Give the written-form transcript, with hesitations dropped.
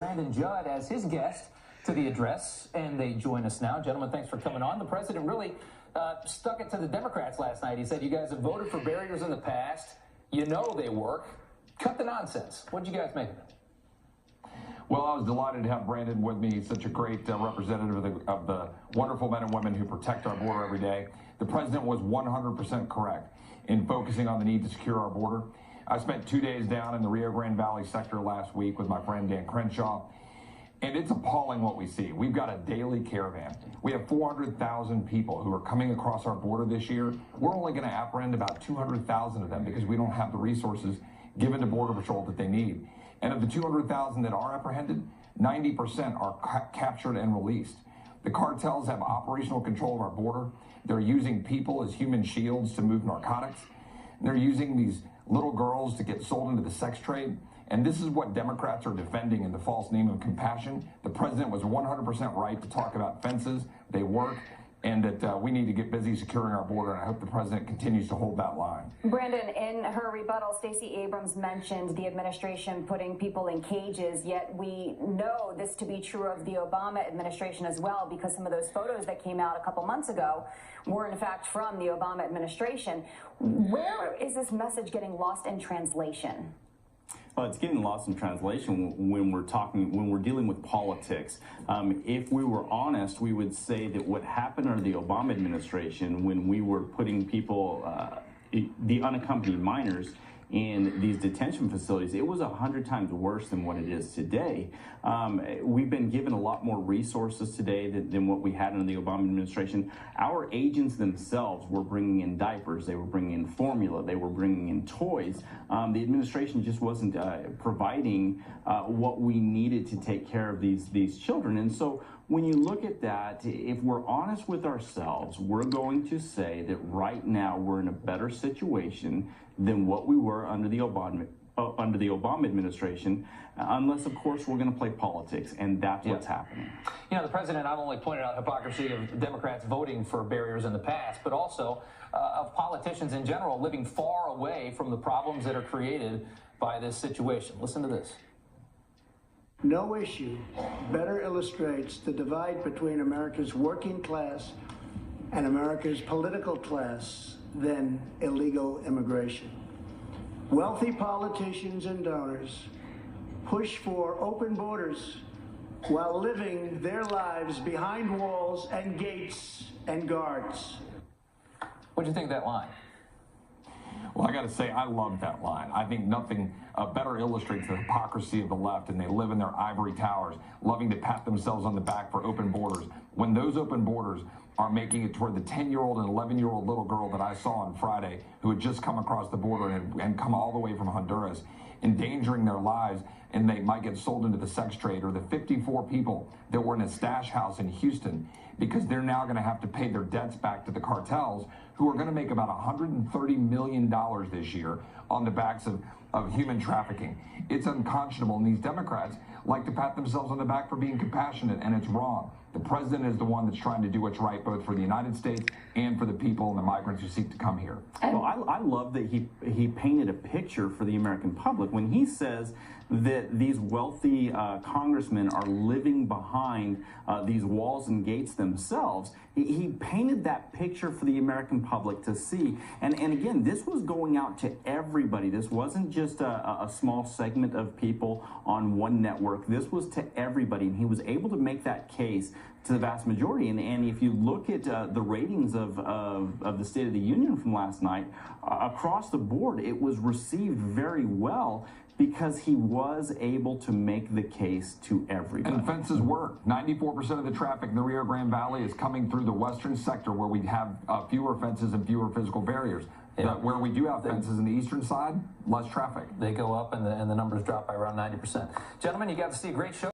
And Judd as his guest to the address, and they join us now. Gentlemen, thanks for coming on. The president really stuck it to the Democrats last night. He said, you guys have voted for barriers in the past. You know they work. Cut the nonsense. What did you guys make of it? Well, I was delighted to have Brandon with me, such a great representative of the wonderful men and women who protect our border every day. The president was 100% correct in focusing on the need to secure our border. I spent 2 days down in the Rio Grande Valley sector last week with my friend Dan Crenshaw, and it's appalling what we see. We've got a daily caravan. We have 400,000 people who are coming across our border this year. We're only going to apprehend about 200,000 of them because we don't have the resources given to Border Patrol that they need. And of the 200,000 that are apprehended, 90% are captured and released. The cartels have operational control of our border. They're using people as human shields to move narcotics. They're using these little girls to get sold into the sex trade. And this is what Democrats are defending in the false name of compassion. The president was 100% right to talk about fences. They work, and that we need to get busy securing our border, and I hope the president continues to hold that line. Brandon, in her rebuttal, Stacey Abrams mentioned the administration putting people in cages, yet we know this to be true of the Obama administration as well, because some of those photos that came out a couple months ago were in fact from the Obama administration. Where is this message getting lost in translation? Well, it's getting lost in translation when we're dealing with politics. If we were honest, we would say that what happened under the Obama administration when we were putting people, the unaccompanied minors, in these detention facilities, it was 100 times worse than what it is today. We've been given a lot more resources today than what we had under the Obama administration. Our agents themselves were bringing in diapers, they were bringing in formula, they were bringing in toys. The administration just wasn't providing what we needed to take care of these children. And so when you look at that, if we're honest with ourselves, we're going to say that right now we're in a better situation than what we were under the Obama administration, unless, of course, we're going to play politics, and that's what's happening. You know, the president not only pointed out hypocrisy of Democrats voting for barriers in the past, but also of politicians in general living far away from the problems that are created by this situation. Listen to this. No issue better illustrates the divide between America's working class and America's political class than illegal immigration. Wealthy politicians and donors push for open borders while living their lives behind walls and gates and guards. What do you think of that line? Well, I got to say, I love that line. I think nothing better illustrates the hypocrisy of the left, and they live in their ivory towers, loving to pat themselves on the back for open borders. When those open borders are making it toward the 10-year-old and 11-year-old little girl that I saw on Friday who had just come across the border and come all the way from Honduras, endangering their lives, and they might get sold into the sex trade, or the 54 people that were in a stash house in Houston because they're now going to have to pay their debts back to the cartels, who are going to make about $130 million this year on the backs of human trafficking. It's unconscionable, and these Democrats like to pat themselves on the back for being compassionate, and it's wrong. The president is the one that's trying to do what's right, both for the United States and for the people and the migrants who seek to come here. Well, I love that he painted a picture for the American public when he says that these wealthy congressmen are living behind these walls and gates themselves. He painted that picture for the American public to see. And again, this was going out to everybody. This wasn't just a small segment of people on one network. This was to everybody. And he was able to make that case to the vast majority. And if you look at the ratings of the State of the Union from last night, across the board, it was received very well, because he was able to make the case to everybody. And fences work. 94% of the traffic in the Rio Grande Valley is coming through the western sector, where we have fewer fences and fewer physical barriers. Yeah. Where we do have fences in the eastern side, less traffic. They go up, and the numbers drop by around 90%. Gentlemen, you got to see a great show.